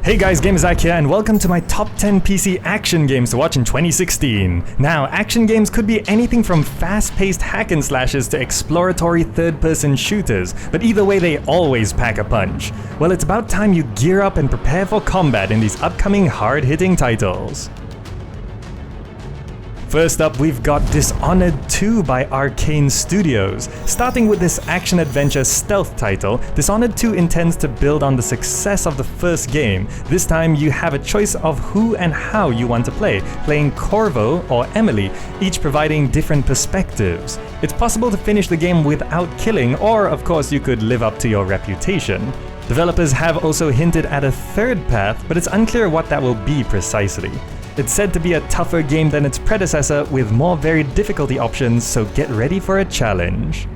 Hey guys, GamerZach here, and welcome to my top 10 PC action games to watch in 2016. Now, action games could be anything from fast-paced hack and slashes to exploratory third-person shooters, but either way they always pack a punch. Well, it's about time you gear up and prepare for combat in these upcoming hard-hitting titles. First up, we've got Dishonored 2 by Arkane Studios. Starting with this action-adventure stealth title, Dishonored 2 intends to build on the success of the first game. This time you have a choice of who and how you want to play, playing Corvo or Emily, each providing different perspectives. It's possible to finish the game without killing, or of course you could live up to your reputation. Developers have also hinted at a third path, but it's unclear what that will be precisely. It's said to be a tougher game than its predecessor with more varied difficulty options, so get ready for a challenge.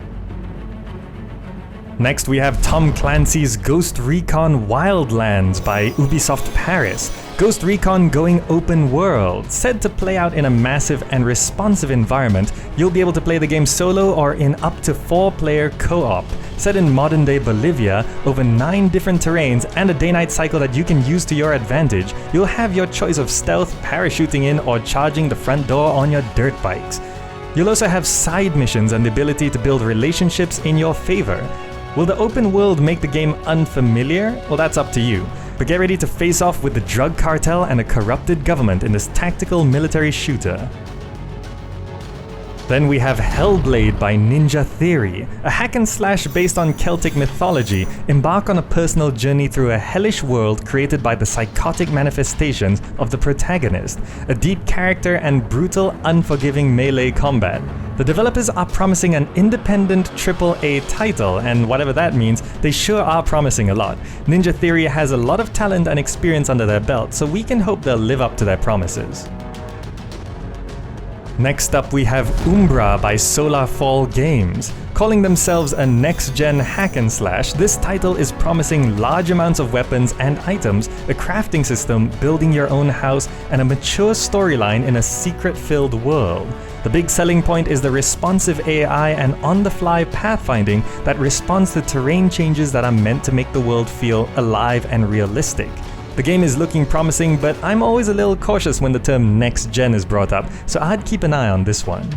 Next we have Tom Clancy's Ghost Recon Wildlands by Ubisoft Paris. Ghost Recon going open world. Said to play out in a massive and responsive environment, you'll be able to play the game solo or in up to 4-player co-op. Set in modern-day Bolivia, over 9 different terrains and a day-night cycle that you can use to your advantage, you'll have your choice of stealth, parachuting in, or charging the front door on your dirt bikes. You'll also have side missions and the ability to build relationships in your favor. Will the open world make the game unfamiliar? Well, that's up to you. But get ready to face off with the drug cartel and a corrupted government in this tactical military shooter. Then we have Hellblade by Ninja Theory. A hack and slash based on Celtic mythology, embark on a personal journey through a hellish world created by the psychotic manifestations of the protagonist, a deep character and brutal, unforgiving melee combat. The developers are promising an independent AAA title, and whatever that means, they sure are promising a lot. Ninja Theory has a lot of talent and experience under their belt, so we can hope they'll live up to their promises. Next up we have Umbra by Solarfall Games. Calling themselves a next-gen hack and slash, this title is promising large amounts of weapons and items, a crafting system, building your own house, and a mature storyline in a secret-filled world. The big selling point is the responsive AI and on-the-fly pathfinding that responds to terrain changes that are meant to make the world feel alive and realistic. The game is looking promising, but I'm always a little cautious when the term next gen is brought up, so I'd keep an eye on this one.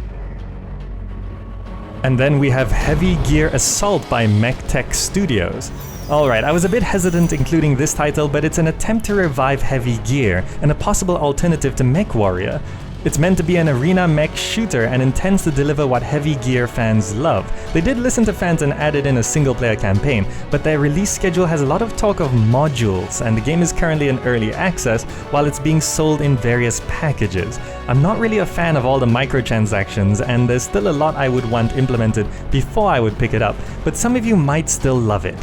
And then we have Heavy Gear Assault by MekTek Studios. Alright, I was a bit hesitant including this title, but it's an attempt to revive Heavy Gear and a possible alternative to MechWarrior. It's meant to be an arena mech shooter and intends to deliver what Heavy Gear fans love. They did listen to fans and added in a single-player campaign, but their release schedule has a lot of talk of modules, and the game is currently in early access while it's being sold in various packages. I'm not really a fan of all the microtransactions, and there's still a lot I would want implemented before I would pick it up, but some of you might still love it.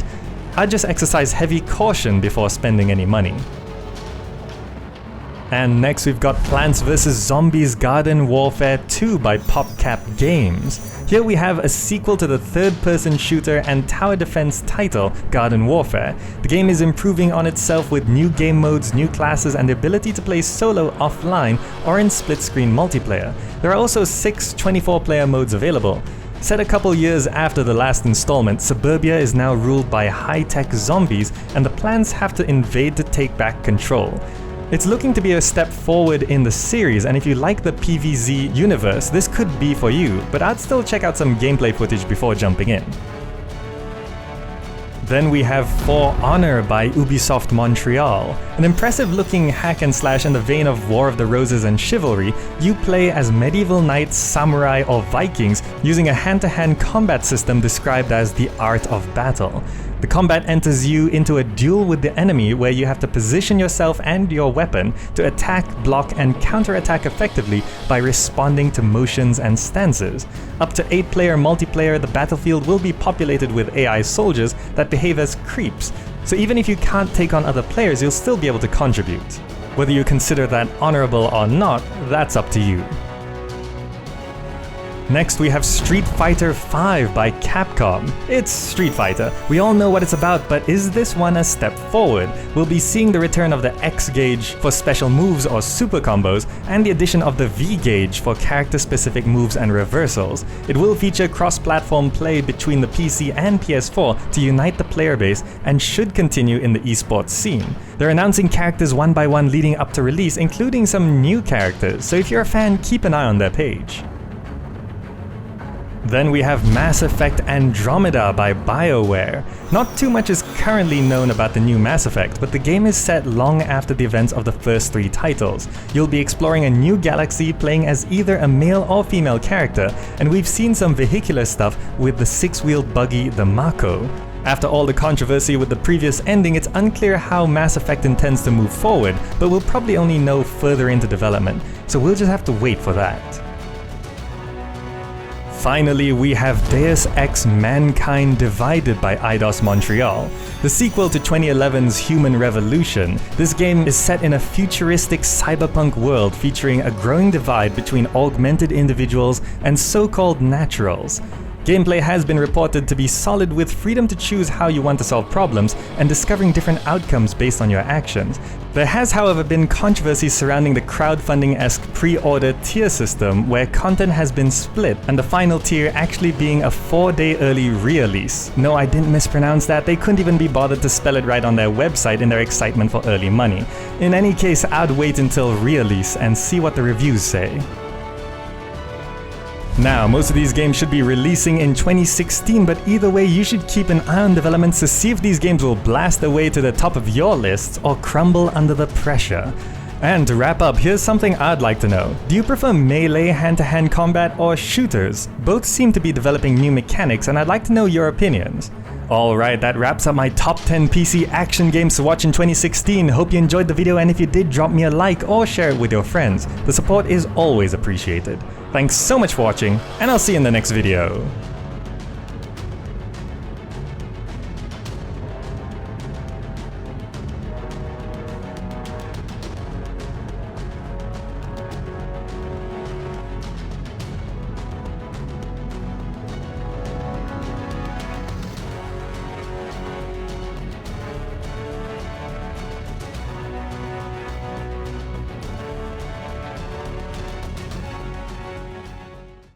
I'd just exercise heavy caution before spending any money. And next we've got Plants vs. Zombies Garden Warfare 2 by PopCap Games. Here we have a sequel to the third-person shooter and tower defense title, Garden Warfare. The game is improving on itself with new game modes, new classes, and the ability to play solo offline or in split-screen multiplayer. There are also 6 24-player modes available. Set a couple years after the last installment, Suburbia is now ruled by high-tech zombies, and the plants have to invade to take back control. It's looking to be a step forward in the series, and if you like the PvZ universe, this could be for you, but I'd still check out some gameplay footage before jumping in. Then we have For Honor by Ubisoft Montreal. An impressive looking hack and slash in the vein of War of the Roses and Chivalry. You play as medieval knights, samurai, or Vikings using a hand-to-hand combat system described as the art of battle. The combat enters you into a duel with the enemy where you have to position yourself and your weapon to attack, block, and counterattack effectively by responding to motions and stances. Up to 8-player multiplayer, the battlefield will be populated with AI soldiers that behave as creeps, so even if you can't take on other players, you'll still be able to contribute. Whether you consider that honorable or not, that's up to you. Next we have Street Fighter V by Capcom. It's Street Fighter. We all know what it's about, but is this one a step forward? We'll be seeing the return of the X gauge for special moves or super combos, and the addition of the V gauge for character-specific moves and reversals. It will feature cross-platform play between the PC and PS4 to unite the player base, and should continue in the esports scene. They're announcing characters one by one leading up to release, including some new characters, so if you're a fan, keep an eye on their page. Then we have Mass Effect Andromeda by BioWare. Not too much is currently known about the new Mass Effect, but the game is set long after the events of the first 3 titles. You'll be exploring a new galaxy playing as either a male or female character, and we've seen some vehicular stuff with the 6-wheeled buggy, the Mako. After all the controversy with the previous ending, it's unclear how Mass Effect intends to move forward, but we'll probably only know further into development, so we'll just have to wait for that. Finally, we have Deus Ex Mankind Divided by Eidos Montreal. The sequel to 2011's Human Revolution, this game is set in a futuristic cyberpunk world featuring a growing divide between augmented individuals and so-called naturals. Gameplay has been reported to be solid, with freedom to choose how you want to solve problems and discovering different outcomes based on your actions. There has, however, been controversy surrounding the crowdfunding-esque pre-order tier system, where content has been split, and the final tier actually being a 4-day early re-release. No, I didn't mispronounce that. They couldn't even be bothered to spell it right on their website in their excitement for early money. In any case, I'd wait until re-release and see what the reviews say. Now, most of these games should be releasing in 2016, but either way, you should keep an eye on developments to see if these games will blast their way to the top of your lists or crumble under the pressure. And to wrap up, here's something I'd like to know. Do you prefer melee hand-to-hand combat or shooters? Both seem to be developing new mechanics, and I'd like to know your opinions. Alright, that wraps up my top 10 PC action games to watch in 2016. Hope you enjoyed the video, and if you did, drop me a like or share it with your friends. The support is always appreciated. Thanks so much for watching, and I'll see you in the next video.